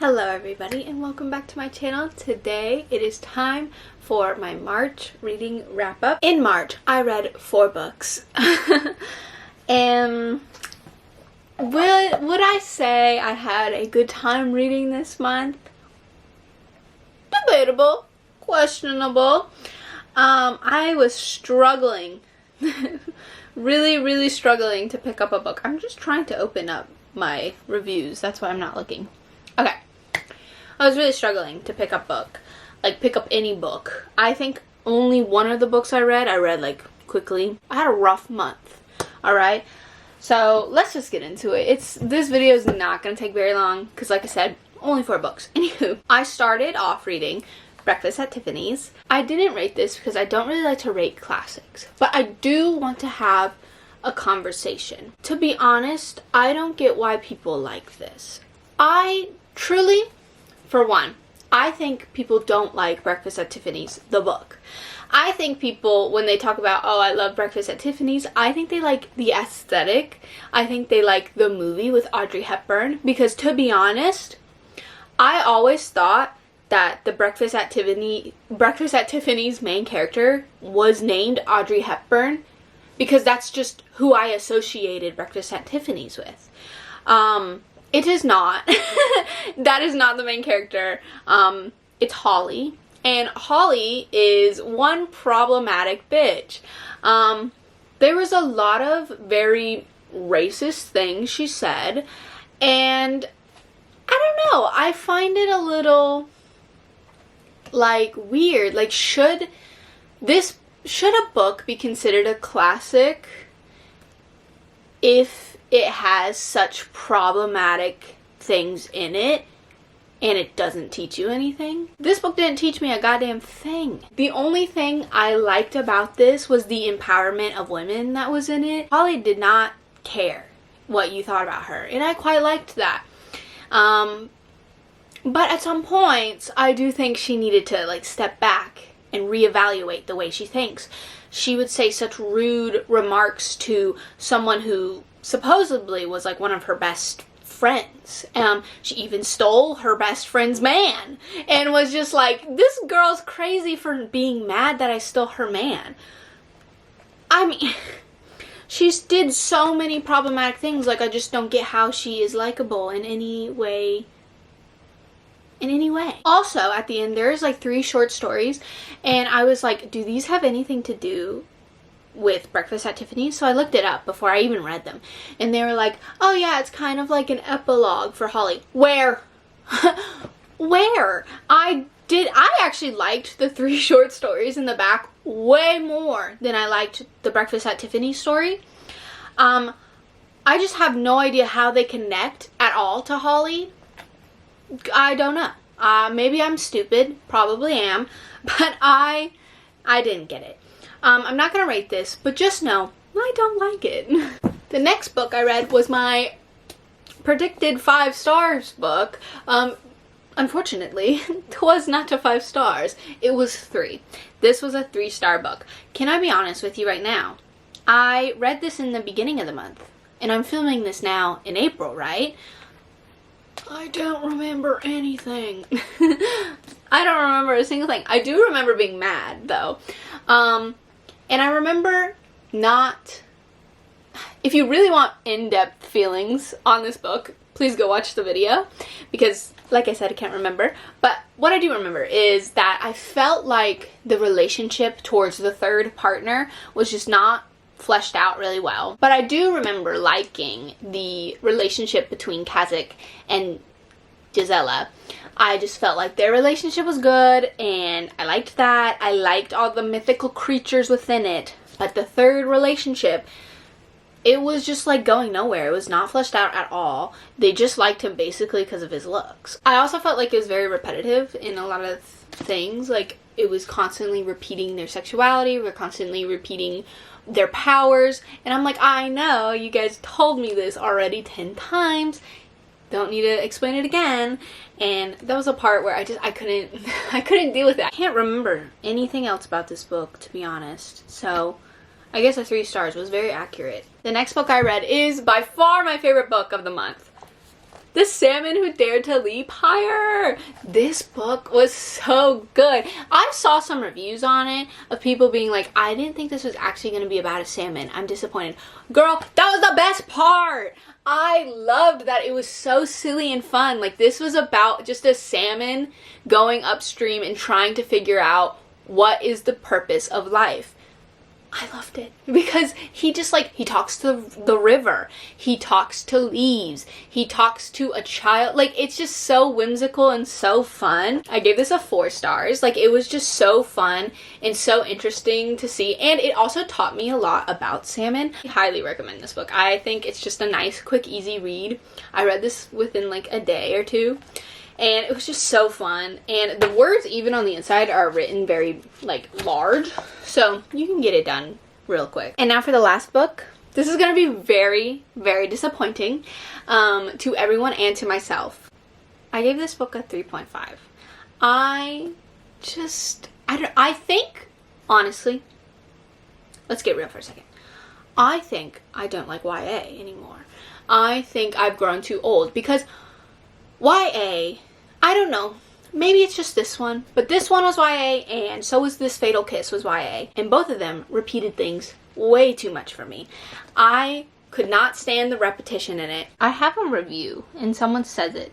Hello everybody and welcome back to my channel. Today it is time for my March reading wrap up. In March I read 4 books. And would I say I had a good time reading this month? Debatable, questionable. I was struggling, really struggling to pick up a book. I'm just trying to open up my reviews, that's why I'm not looking. Okay. I was really struggling to pick up any book. I think only one of the books I read like quickly. I had a rough month, alright? So let's just get into it. This video is not going to take very long because like I said, only 4 books. Anywho, I started off reading Breakfast at Tiffany's. I didn't rate this because I don't really like to rate classics, but I do want to have a conversation. To be honest, I don't get why people like this. I truly, for one, I think people don't like Breakfast at Tiffany's, the book. I think people, when they talk about, oh, I love Breakfast at Tiffany's, I think they like the aesthetic. I think they like the movie with Audrey Hepburn. Because to be honest, I always thought that the Breakfast at Tiffany's main character was named Audrey Hepburn. Because that's just who I associated Breakfast at Tiffany's with. It is not. That is not the main character. It's Holly. And Holly is one problematic bitch. There was a lot of very racist things she said. And I don't know. I find it a little, like, weird. Like, should a book be considered a classic if it has such problematic things in it and it doesn't teach you anything? This book didn't teach me a goddamn thing. The only thing I liked about this was the empowerment of women that was in it. Holly did not care what you thought about her, and I quite liked that. But at some points, I do think she needed to, like, step back and reevaluate the way she thinks. She would say such rude remarks to someone who supposedly was like one of her best friends. She even stole her best friend's man and was just like, this girl's crazy for being mad that I stole her man. I mean, she did so many problematic things. Like, I just don't get how she is likable in any way. Also, at the end, there's like 3 short stories, and I was like, do these have anything to do with Breakfast at Tiffany's? So I looked it up before I even read them, and they were like, oh yeah, it's kind of like an epilogue for Holly. Where? Where? I actually liked the 3 short stories in the back way more than I liked the Breakfast at Tiffany's story. I just have no idea how they connect at all to Holly. I don't know. Maybe I'm stupid. Probably am. But I didn't get it. I'm not going to rate this, but just know I don't like it. The next book I read was my predicted 5 stars book. Unfortunately, it was not to 5 stars. It was 3. This was a 3-star book. Can I be honest with you right now? I read this in the beginning of the month, and I'm filming this now in April, right? I don't remember anything. I don't remember a single thing. I do remember being mad, though. And I remember not... If you really want in-depth feelings on this book, please go watch the video. Because, like I said, I can't remember. But what I do remember is that I felt like the relationship towards the third partner was just not fleshed out really well. But I do remember liking the relationship between Kazakh and Gisela. I just felt like their relationship was good, and I liked that. I liked all the mythical creatures within it. But the third relationship, it was just like going nowhere. It was not fleshed out at all. They just liked him basically because of his looks. I also felt like it was very repetitive in a lot of things. Like, it was constantly repeating their sexuality. We're constantly repeating their powers, and I'm like, I know you guys told me this already 10 times, don't need to explain it again. And that was a part where I couldn't deal with it. I can't remember anything else about this book, to be honest, so I guess a 3 stars was very accurate. The next book I read is by far my favorite book of the month. The Salmon Who Dared to Leap Higher. This book was so good. I saw some reviews on it of people being like, I didn't think this was actually going to be about a salmon. I'm disappointed. Girl, that was the best part. I loved that it was so silly and fun. Like, this was about just a salmon going upstream and trying to figure out what is the purpose of life. I loved it because he just like, he talks to the river, he talks to leaves, he talks to a child. Like, it's just so whimsical and so fun. I gave this a 4 stars. Like, it was just so fun and so interesting to see, and it also taught me a lot about salmon. I highly recommend this book. I think it's just a nice, quick, easy read. I read this within like a day or two. And it was just so fun. And the words, even on the inside, are written very, like, large. So you can get it done real quick. And now for the last book. This is going to be very, very disappointing to everyone and to myself. I gave this book a 3.5. I think, honestly, let's get real for a second. I think I don't like YA anymore. I think I've grown too old because YA, I don't know, maybe it's just this one, but this one was YA and so was this Fatal Kiss was YA, and both of them repeated things way too much for me. I could not stand the repetition in it. I have a review and someone says it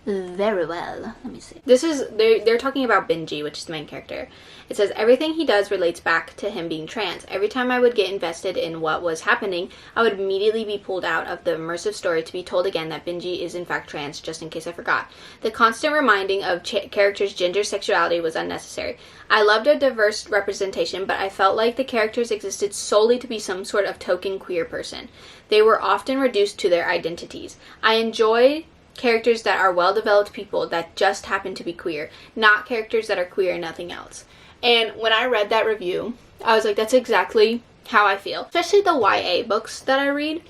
very well. Let me see. This is, they're talking about Benji, which is the main character. It says, everything he does relates back to him being trans. Every time I would get invested in what was happening, I would immediately be pulled out of the immersive story to be told again that Benji is in fact trans, just in case I forgot. The constant reminding of characters' gender sexuality was unnecessary. I loved a diverse representation, but I felt like the characters existed solely to be some sort of token queer person. They were often reduced to their identities. I enjoy characters that are well-developed people that just happen to be queer, not characters that are queer and nothing else. And when I read that review, I was like, that's exactly how I feel. Especially the YA books that I read.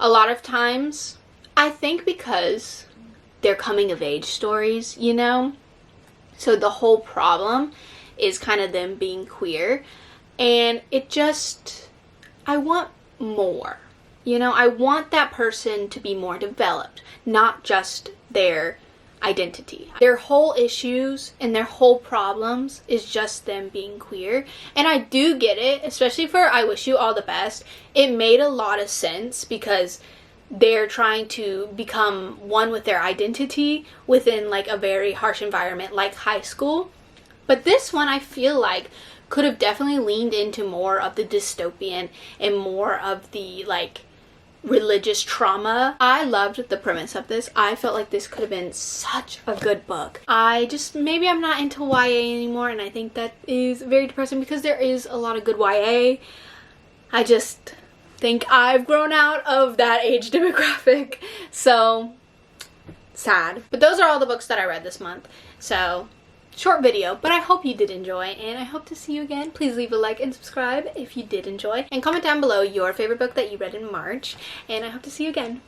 A lot of times, I think because they're coming-of-age stories, you know? So the whole problem is kind of them being queer. And it just, I want more. You know, I want that person to be more developed, not just their identity. Their whole issues and their whole problems is just them being queer. And I do get it, especially for I Wish You All the Best. It made a lot of sense because they're trying to become one with their identity within like a very harsh environment like high school. But this one I feel like could have definitely leaned into more of the dystopian and more of the like religious trauma. I loved the premise of this. I felt like this could have been such a good book. Maybe I'm not into YA anymore, and I think that is very depressing because there is a lot of good YA. I just think I've grown out of that age demographic. So, sad. But those are all the books that I read this month. So, short video, but I hope you did enjoy, and I hope to see you again. Please leave a like and subscribe if you did enjoy, and comment down below your favorite book that you read in March, and I hope to see you again.